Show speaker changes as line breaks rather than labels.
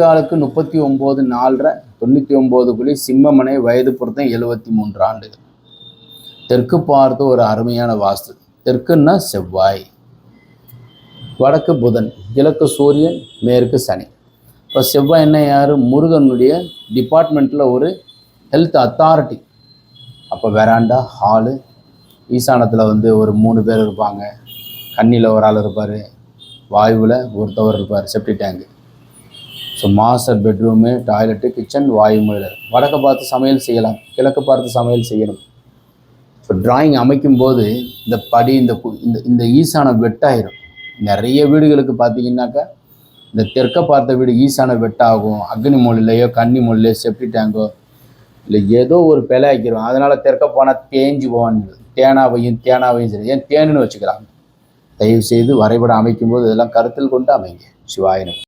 காலுக்கு 39 4 99 குழி சிம்மமனை வயது பொருத்தம் 73 ஆண்டுகள். தெற்கு பார்த்து ஒரு அருமையான வாஸ்து. தெற்குன்னா செவ்வாய், வடக்கு புதன், கிழக்கு சூரியன், மேற்கு சனி. இப்போ செவ்வாய் என்ன யார்? முருகனுடைய டிபார்ட்மெண்ட்டில் ஒரு ஹெல்த் அத்தாரிட்டி. அப்போ வெராண்டா, ஹாலு, ஈசானத்தில் ஒரு 3 பேர் இருப்பாங்க, கண்ணியில் ஒரு ஆள் இருப்பார், வாயுவில் ஒருத்தவர் இருப்பார், septic tank. So master bedroom, toilet, kitchen, வாயு மூலையில். வடக்க பார்த்து சமையல் செய்யலாம், கிழக்கு பார்த்து சமையல் செய்யணும். இப்போ டிராயிங் அமைக்கும்போது இந்த படி இந்த இந்த ஈசானம் வெட்டாயிரும். நிறைய வீடுகளுக்கு பார்த்தீங்கன்னாக்கா இந்த தெற்க பார்த்த வீடு ஈசான வெட்டாகும், அக்னி மூலையிலையோ கன்னி மூலையிலையோ செப்டி டேங்கோ இல்லை ஏதோ ஒரு பிழை ஆக்கிடும். அதனால் தெற்க போனால் தேஞ்சு போவான்னு தேனாவையும் சரி, ஏன் தேனுன்னு வச்சுக்கிறாங்க. தயவுசெய்து வரைபடம் அமைக்கும்போது இதெல்லாம் கருத்தில் கொண்டு அமைங்க. சிவாயனம்.